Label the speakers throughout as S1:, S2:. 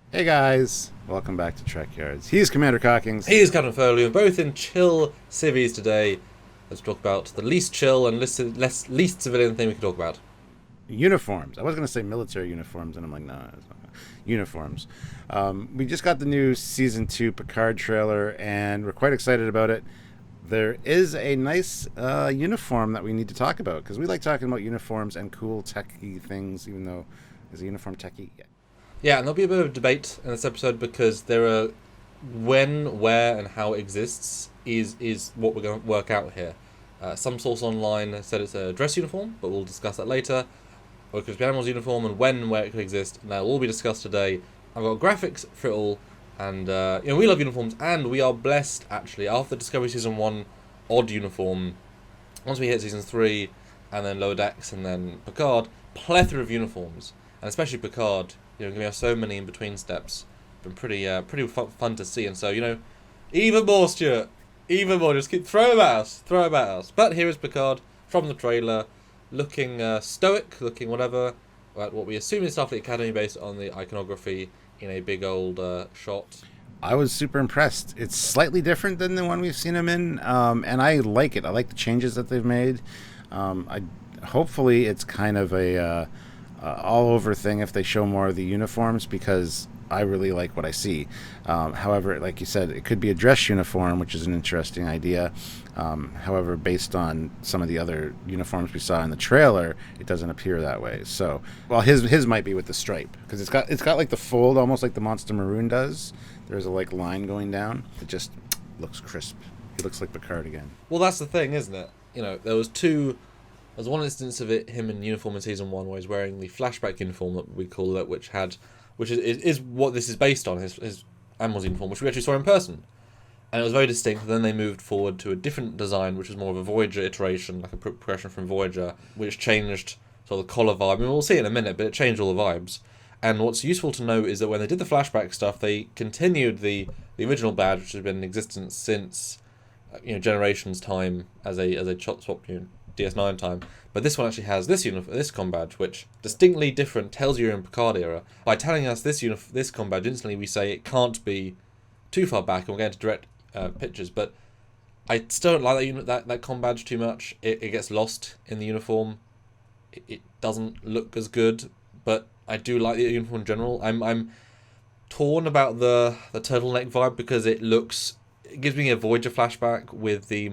S1: Hey guys, welcome back to Trekyards. He's Commander Cockings.
S2: He is Captain Foley, and both in chill civvies today. Let's talk about the least chill and least civilian thing we can talk about.
S1: Uniforms. I was going to say military uniforms, and I'm like, no, it's not. Uniforms. We just got the new Season 2 Picard trailer, and we're quite excited about it. There is a nice uniform that we need to talk about, because we like talking about uniforms and cool techie things, even though is a uniform techie? Yeah.
S2: Yeah, and there'll be a bit of debate in this episode because there are when, where, and how it exists is what we're going to work out here. Some source online said it's a dress uniform, but we'll discuss that later. Or it could be Admirals uniform, and when and where it could exist, and that'll all be discussed today. I've got graphics for it all, and we love uniforms, and we are blessed, actually, after Discovery Season 1 odd uniform, once we hit Season 3, and then Lower Decks, and then Picard, plethora of uniforms, and especially Picard, we have so many in-between steps. Been pretty fun to see, and so, even more, Stuart, even more, just throw them at us. But here is Picard, from the trailer, looking stoic, looking whatever, at what we assume is Starfleet Academy based on the iconography in a big old shot.
S1: I was super impressed. It's slightly different than the one we've seen him in, and I like it. I like the changes that they've made. Hopefully it's kind of a all-over thing if they show more of the uniforms, because I really like what I see. However, like you said, it could be a dress uniform, which is an interesting idea. However, based on some of the other uniforms we saw in the trailer, it doesn't appear that way. So, well, his might be with the stripe, because it's got like the fold, almost like the Monster Maroon does. There's a like line going down. It just looks crisp. He looks like Picard again.
S2: Well, that's the thing, isn't it? There's one instance of him in uniform in Season 1 where he's wearing the flashback uniform that we call it, which is what this is based on, his Admirals uniform, which we actually saw in person. And it was very distinct, and then they moved forward to a different design, which was more of a Voyager iteration, like a progression from Voyager, which changed sort of the collar vibe. I mean, we'll see in a minute, but it changed all the vibes. And what's useful to know is that when they did the flashback stuff, they continued the original badge, which has been in existence since Generations time as a chop swap, DS9 time. But this one actually has this com badge, which distinctly different, tells you're in Picard era. By telling us this com badge, instantly we say it can't be too far back, and we'll get into direct pictures. But I still don't like that com badge too much. It gets lost in the uniform. It doesn't look as good, but I do like the uniform in general. I'm torn about the turtleneck vibe, because it gives me a Voyager flashback with the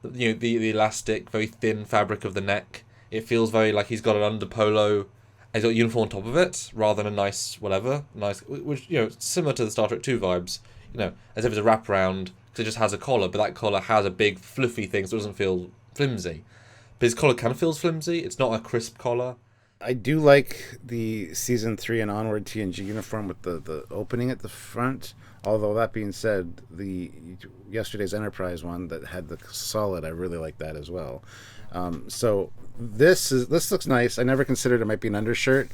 S2: the elastic, very thin fabric of the neck. It feels very like he's got an under polo, and he's got a uniform on top of it, rather than a nice, which, similar to the Star Trek 2 vibes, as if it's a wraparound, because it just has a collar, but that collar has a big fluffy thing, so it doesn't feel flimsy. But his collar kind of feels flimsy. It's not a crisp collar.
S1: I do like the Season 3 and onward TNG uniform with the opening at the front. Although, that being said, the yesterday's Enterprise one that had the solid, I really like that as well. So this looks nice. I never considered it might be an undershirt,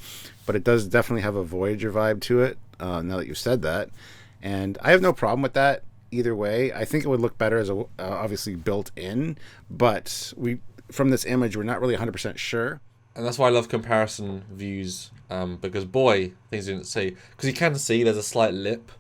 S1: but it does definitely have a Voyager vibe to it, now that you've said that. And I have no problem with that either way. I think it would look better as obviously built in, but from this image, we're not really 100% sure.
S2: And that's why I love comparison views, because boy, things you didn't see. Because you can see there's a slight lip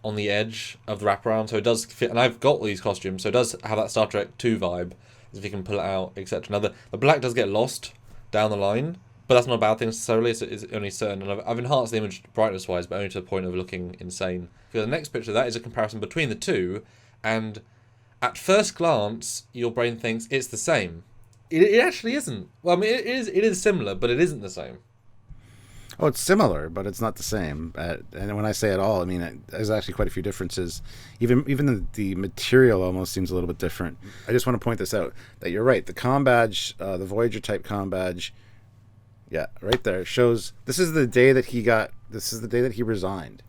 S2: on the edge of the wraparound, so it does fit. And I've got all these costumes, so it does have that Star Trek 2 vibe, if you can pull it out, etc. Now, the black does get lost down the line, but that's not a bad thing necessarily. It's only certain. And I've enhanced the image brightness-wise, but only to the point of looking insane. For the next picture, that is a comparison between the two, and at first glance, your brain thinks it's the same. It actually isn't. Well, I mean, it is similar, but it isn't the same.
S1: Oh, it's similar, but it's not the same. And when I say at all, I mean, there's actually quite a few differences. Even the material almost seems a little bit different. I just want to point this out, that you're right. The comm badge, the Voyager type comm badge, yeah, right there, shows this is the day that he resigned.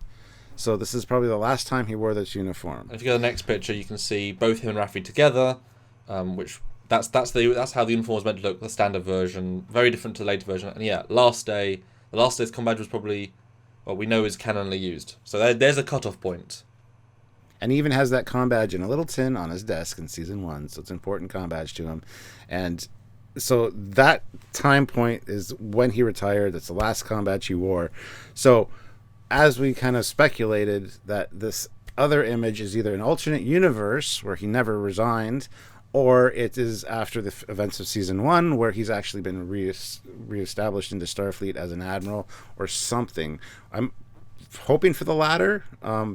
S1: So this is probably the last time he wore this uniform.
S2: And if you go to the next picture, you can see both him and Raffi together, which that's how the uniform was meant to look, the standard version, very different to the later version. And yeah, the last day's comm badge was probably what we know is canonly used. So there's a cutoff point.
S1: And he even has that comm badge in a little tin on his desk in Season 1, so it's an important comm badge to him. And so that time point is when he retired. That's the last comm badge he wore. So as we kind of speculated, that this other image is either an alternate universe where he never resigned, or it is after the events of season 1 where he's actually been reestablished into Starfleet as an admiral or something. I'm hoping for the latter,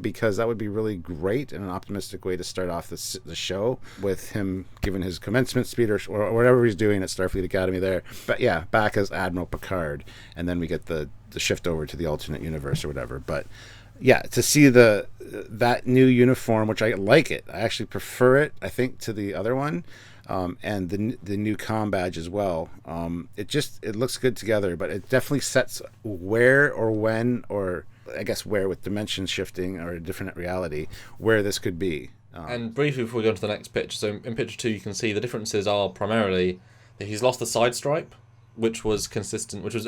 S1: because that would be really great and an optimistic way to start off the show, with him giving his commencement speech or whatever he's doing at Starfleet Academy there. But yeah, back as Admiral Picard, and then we get the shift over to the alternate universe or whatever. But yeah, to see that new uniform, which I like it. I actually prefer it, I think, to the other one. And the new comm badge as well. It looks good together, but it definitely sets where or when, or I guess where, with dimension shifting or a different reality, where this could be.
S2: And briefly before we go on to the next picture, so in picture 2 you can see the differences are primarily that he's lost the side stripe, which was consistent, which was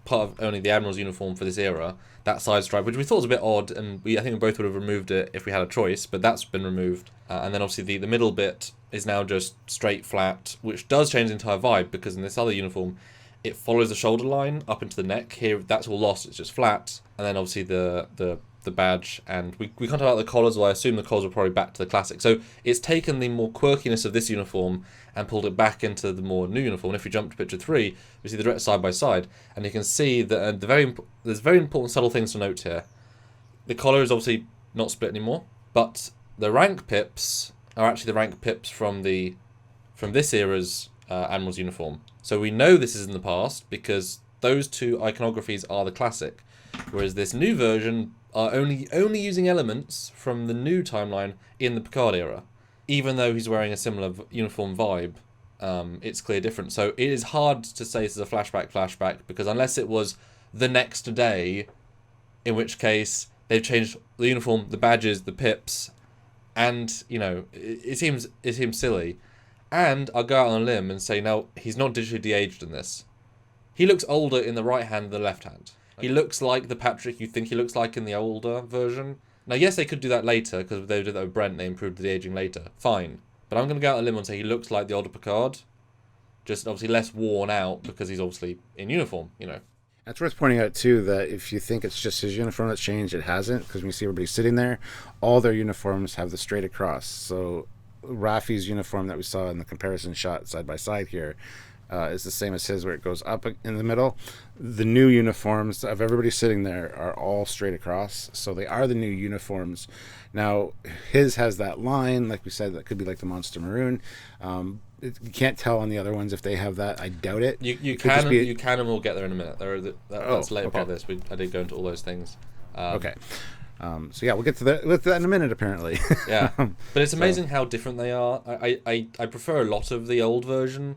S2: part of only the Admiral's uniform for this era. That side stripe, which we thought was a bit odd, and I think we both would have removed it if we had a choice, but that's been removed. And then obviously the middle bit is now just straight flat, which does change the entire vibe, because in this other uniform it follows the shoulder line up into the neck. Here that's all lost, it's just flat. And then obviously the badge, and we can't talk about the collars, although I assume the collars are probably back to the classic. So it's taken the more quirkiness of this uniform and pulled it back into the more new uniform. And if we jump to picture 3, we see the direct side by side, and you can see that there's very important subtle things to note here. The collar is obviously not split anymore, but the rank pips are actually the rank pips from this era's Admiral's uniform. So we know this is in the past because those two iconographies are the classic, whereas this new version are only using elements from the new timeline in the Picard era. Even though he's wearing a similar uniform vibe, it's clear difference. So it is hard to say this is a flashback, because unless it was the next day, in which case they've changed the uniform, the badges, the pips, and it seems silly. And I'll go out on a limb and say, no, he's not digitally de-aged in this. He looks older in the right hand than the left hand. He looks like the Patrick you think he looks like in the older version. Now, yes, they could do that later, because they did that with Brent, they improved the aging later. Fine. But I'm going to go out on a limb and say he looks like the older Picard. Just obviously less worn out, because he's obviously in uniform,
S1: That's worth pointing out, too, that if you think it's just his uniform that's changed, it hasn't, because when you see everybody sitting there, all their uniforms have the straight across. So Rafi's uniform that we saw in the comparison shot side by side here is the same as his, where it goes up in the middle. The new uniforms of everybody sitting there are all straight across, so they are the new uniforms. Now, his has that line, like we said, that could be like the Monster Maroon. You can't tell on the other ones if they have that. I doubt it.
S2: You can, and we'll get there in a minute. That's later part of this. I did go into all those things.
S1: Okay. So yeah, we'll get to that in a minute, apparently.
S2: Yeah, but it's amazing how different they are. I prefer a lot of the old version,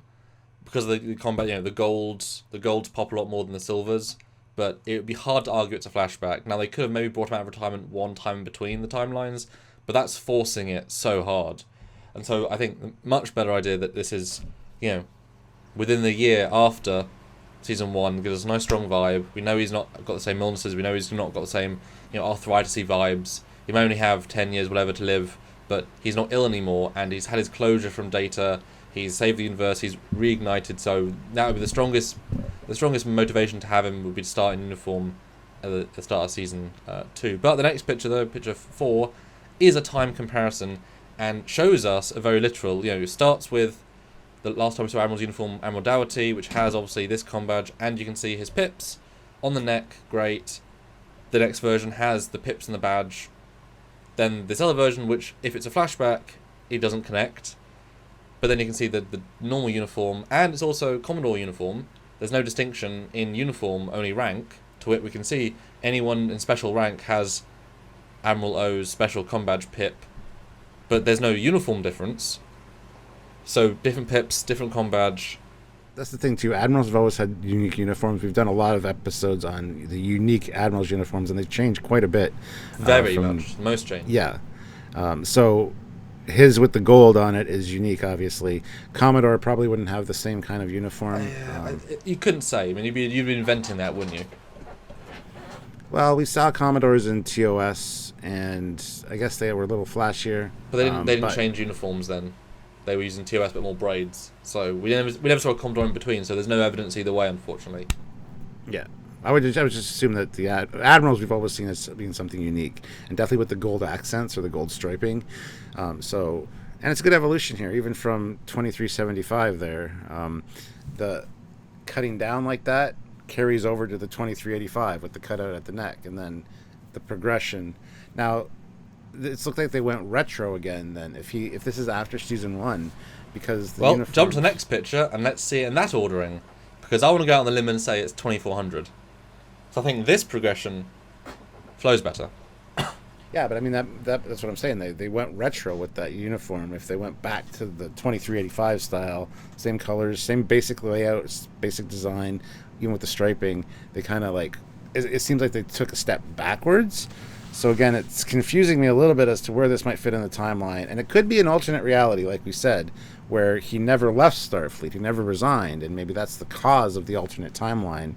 S2: because of the combat. The golds pop a lot more than the silvers. But it would be hard to argue it's a flashback. Now, they could have maybe brought him out of retirement one time in between the timelines, but that's forcing it so hard. And so I think the much better idea that this is, within the year after season 1, gives us a nice strong vibe. We know he's not got the same illnesses. We know he's not got the same, arthritis-y vibes. He may only have 10 years, whatever, to live, but he's not ill anymore, and he's had his closure from Data. He's saved the universe. He's reignited. So that would be the strongest motivation to have him would be to start in uniform at the start of season 2. But the next picture, though, picture 4, is a time comparison and shows us a very literal. It starts with the last time we saw Admiral's uniform, Admiral Dougherty, which has obviously this comm badge, and you can see his pips on the neck. Great. The next version has the pips and the badge. Then this other version, which if it's a flashback, it doesn't connect. But then you can see the normal uniform, and it's also Commodore uniform. There's no distinction in uniform, only rank. To wit, we can see anyone in special rank has Admiral O's special comm badge pip, but there's no uniform difference. So different pips, different comm badge.
S1: That's the thing, too. Admirals have always had unique uniforms. We've done a lot of episodes on the unique Admirals uniforms, and they've changed quite a bit.
S2: Very much. Most changed.
S1: Yeah. So his with the gold on it is unique, obviously. Commodore probably wouldn't have the same kind of uniform.
S2: You couldn't say. I mean, you'd be inventing that, wouldn't you?
S1: Well, we saw Commodores in TOS, and I guess they were a little flashier.
S2: But they didn't change uniforms then. They were using TOS but more braids. So we never saw a Commodore in between, so there's no evidence either way, unfortunately.
S1: Yeah. I would just assume that the Admirals we've always seen as being something unique, and definitely with the gold accents or the gold striping. And it's a good evolution here, even from 2375 there. The cutting down like that carries over to the 2385 with the cutout at the neck, and then the progression. Now, it looked like they went retro again. Then, if this is after season 1, because
S2: jump to the next picture and let's see it in that ordering, because I want to go out on the limb and say it's 2400. So I think this progression flows better.
S1: Yeah, but I mean that's what I'm saying. They went retro with that uniform. If they went back to the 2385 style, same colors, same basic layout, basic design, even with the striping, they kind of like it seems like they took a step backwards. So again, it's confusing me a little bit as to where this might fit in the timeline, and it could be an alternate reality, like we said, where he never left Starfleet, he never resigned, and maybe that's the cause of the alternate timeline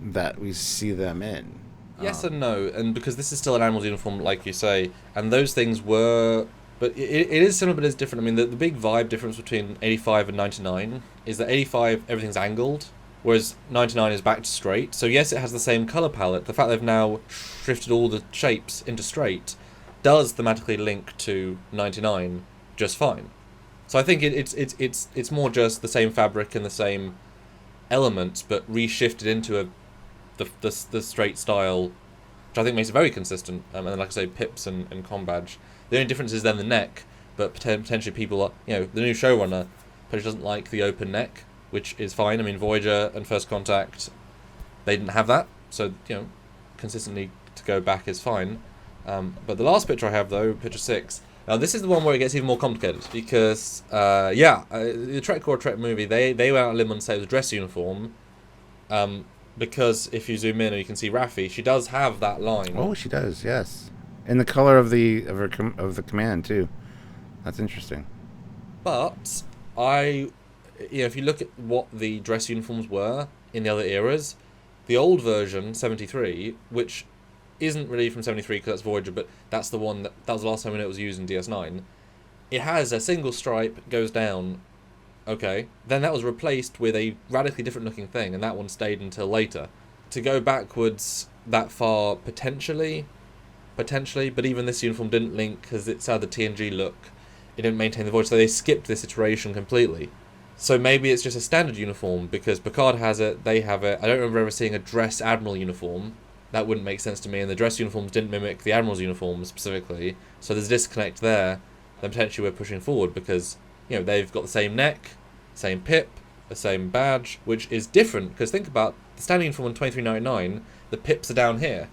S1: that we see them in.
S2: Yes and no, and because this is still an Admirals uniform, like you say, and those things were... But it is similar, but it's different. I mean, the big vibe difference between 85 and 99 is that 85, everything's angled, whereas 99 is back to straight. So yes, it has the same colour palette. The fact they've now shifted all the shapes into straight does thematically link to 99 just fine. So I think it's more just the same fabric and the same elements, but reshifted into the straight style, which I think makes it very consistent. And then, like I say, pips and com badge. The only difference is then the neck, but potentially people are, the new showrunner potentially doesn't like the open neck, which is fine. I mean, Voyager and First Contact, they didn't have that, so consistently to go back is fine. But the last picture I have, though, picture 6. Now this is the one where it gets even more complicated because, the Trek movie, they went out on a limb and say it was a dress uniform, because if you zoom in and you can see Raffi, she does have that line.
S1: Oh, she does, yes, in the color of the command too. That's interesting.
S2: But if you look at what the dress uniforms were in the other eras, the old version 73, which isn't really from 73 because that's Voyager, but that's the one that was the last time when it was used in DS9. It has a single stripe, goes down. Okay, then that was replaced with a radically different looking thing, and that one stayed until later. To go backwards that far, potentially, but even this uniform didn't link because it's had the TNG look. It didn't maintain the Voyager, so they skipped this iteration completely. So maybe it's just a standard uniform because Picard has it, they have it. I don't remember ever seeing a dress Admiral uniform. That wouldn't make sense to me, and the dress uniforms didn't mimic the Admirals uniforms specifically, so there's a disconnect there. Then potentially we're pushing forward because they've got the same neck, same pip, the same badge, which is different because think about the standard uniform on 2399. The pips are down here,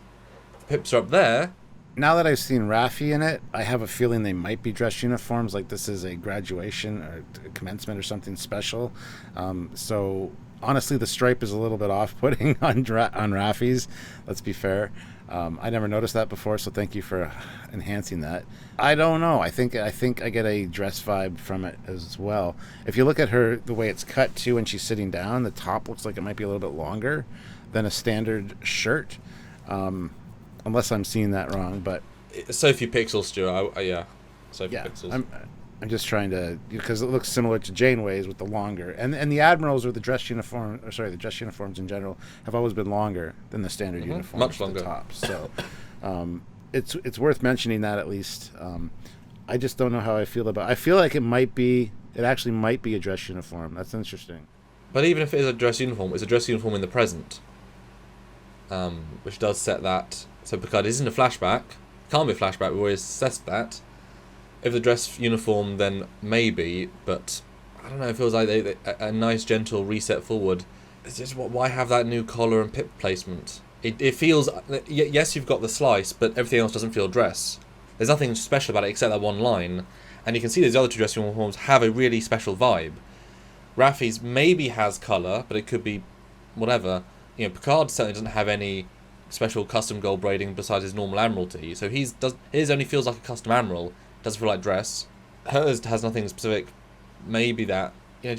S2: the pips are up there.
S1: Now that I've seen Raffi in it, I have a feeling they might be dress uniforms, like this is a graduation or a commencement or something special. So honestly, the stripe is a little bit off-putting on Raffi's. Let's be fair. I never noticed that before, so thank you for enhancing that. I don't know. I think I get a dress vibe from it as well. If you look at her, the way it's cut too, when she's sitting down, the top looks like it might be a little bit longer than a standard shirt. Unless I'm seeing that wrong, but
S2: so few pixels, Stuart. So few pixels.
S1: I'm just trying to, because it looks similar to Janeway's with the longer, and the Admirals or the dress uniform, the dress uniforms in general have always been longer than the standard uniform,
S2: much longer.
S1: The top. So it's worth mentioning that at least. I just don't know how I feel about. I feel like it actually might be a dress uniform. That's interesting.
S2: But even if it is a dress uniform, it's a dress uniform in the present, which does set that. So Picard is in a flashback. Can't be a flashback. We always assessed that. If the dress uniform, then maybe. But I don't know. It feels like a nice, gentle reset forward. It's just why have that new collar and pip placement? It feels. Yes, you've got the slice, but everything else doesn't feel dress. There's nothing special about it except that one line, and you can see these other two dress uniforms have a really special vibe. Raffi's maybe has colour, but it could be whatever. Picard certainly doesn't have any special custom gold braiding besides his normal Admiralty, so his only feels like a custom Admiral. Doesn't feel like dress. Hers has nothing specific. Maybe that I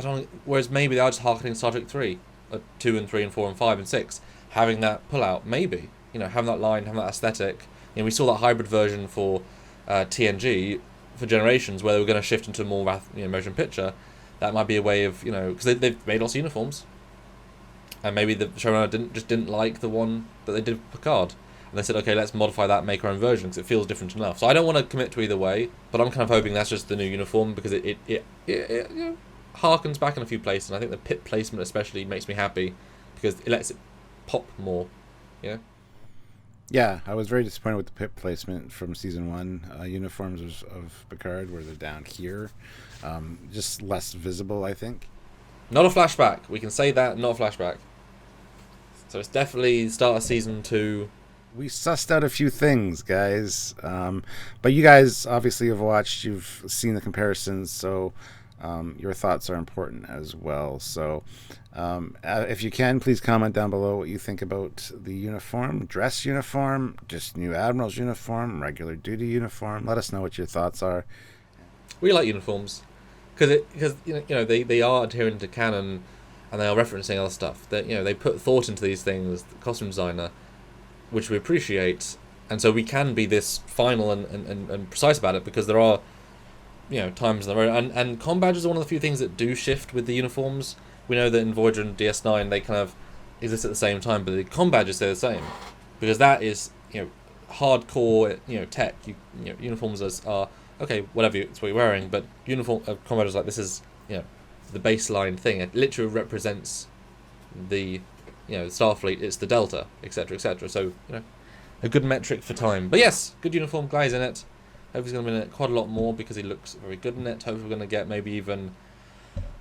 S2: don't. Whereas maybe they are just harkening Star Trek 3, 2 and 3 and 4 and 5 and 6, having that pull out. Maybe having that line, having that aesthetic. We saw that hybrid version for TNG for Generations, where they were going to shift into a more motion picture. That might be a way of because they've made lots of uniforms. And maybe the showrunner didn't like the one that they did with Picard. And they said, okay, let's modify that, make our own version, because it feels different enough. So I don't want to commit to either way, but I'm kind of hoping that's just the new uniform, because it harkens back in a few places, and I think the pip placement especially makes me happy, because it lets it pop more, you know?
S1: Yeah, I was very disappointed with the pip placement from season 1 uniforms of Picard, where they're down here. Just less visible, I think.
S2: Not a flashback. We can say that, not a flashback. So it's definitely the start of season 2.
S1: We sussed out a few things, guys. But you guys obviously have watched, you've seen the comparisons, so your thoughts are important as well. So if you can, please comment down below what you think about the uniform, dress uniform, just new Admirals uniform, regular duty uniform. Let us know what your thoughts are.
S2: We like uniforms because you know they are adhering to canon, and they are referencing other stuff. That they put thought into these things. The costume designer, which we appreciate, and so we can be this final and precise about it, because there are times in the road, and comm badges are one of the few things that do shift with the uniforms. We know that in Voyager and DS9 they kind of exist at the same time, but the comm badges stay the same, because that is hardcore tech. Uniforms are okay, whatever it's what you're wearing, but comm badges like this is the baseline thing. It literally represents the Starfleet. It's the Delta, etc., etc. So a good metric for time. But yes, good uniform, guys in it. Hope he's going to be in it quite a lot more, because he looks very good in it. Hope we're going to get maybe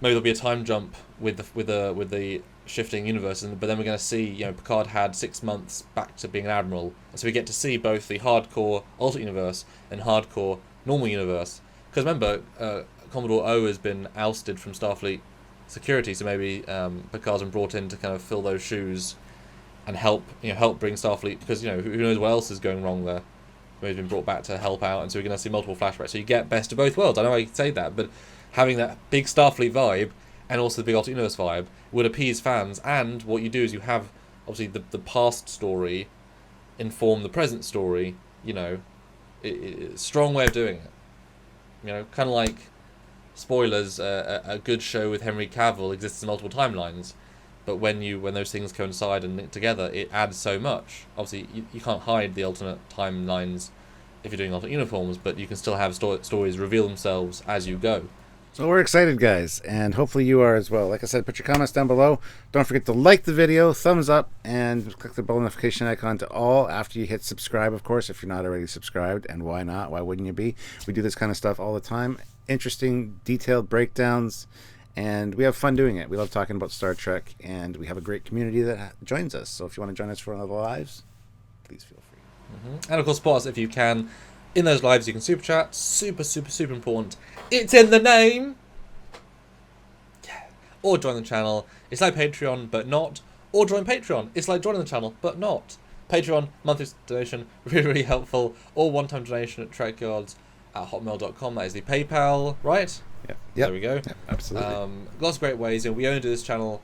S2: there'll be a time jump with the shifting universes. But then we're going to see Picard had 6 months back to being an admiral, and so we get to see both the hardcore alternate universe and hardcore normal universe. Because remember, Commodore O has been ousted from Starfleet security, so maybe Picard's been brought in to kind of fill those shoes and help bring Starfleet, because who knows what else is going wrong there. He's been brought back to help out, and so we're going to see multiple flashbacks. So you get best of both worlds. I know I say that, but having that big Starfleet vibe and also the big alternate universe vibe would appease fans. And what you do is you have obviously the past story inform the present story. It's a strong way of doing it. Kind of like spoilers. A good show with Henry Cavill exists in multiple timelines, but when those things coincide and link together, it adds so much. Obviously, you can't hide the alternate timelines if you're doing alternate uniforms, but you can still have stories reveal themselves as you go.
S1: So we're excited, guys, and hopefully you are as well. Like I said, put your comments down below. Don't forget to like the video, thumbs up, and click the bell notification icon to all after you hit subscribe, of course, if you're not already subscribed. And why not? Why wouldn't you be? We do this kind of stuff all the time. Interesting, detailed breakdowns. And we have fun doing it. We love talking about Star Trek, and we have a great community that joins us. So if you want to join us for one of the lives, please feel free.
S2: And of course, support us if you can. In those lives, you can super chat. Super, super, super important. It's in the name. Yeah. Or join the channel. It's like Patreon, but not. Or join Patreon. It's like joining the channel, but not. Patreon, monthly donation, really, really helpful. Or one-time donation at Trekyards at hotmail.com. That is the PayPal, right?
S1: Yep.
S2: There we go.
S1: Yep, absolutely.
S2: Lots of great ways. We only do this channel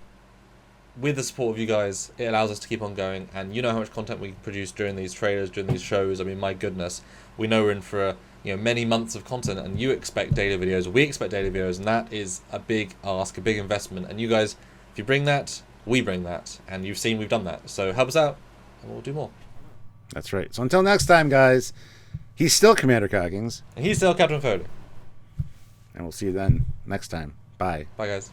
S2: with the support of you guys. It allows us to keep on going, and you know how much content we produce during these trailers, during these shows. I mean, my goodness, we know we're in for many months of content, and you expect daily videos. We expect daily videos, and that is a big ask, a big investment. And you guys, if you bring that, we bring that, and you've seen we've done that. So help us out, and we'll do more.
S1: That's right. So until next time, guys, he's still Commander Coggins,
S2: and he's still Captain Foley.
S1: and we'll see you then next time. Bye.
S2: Bye, guys.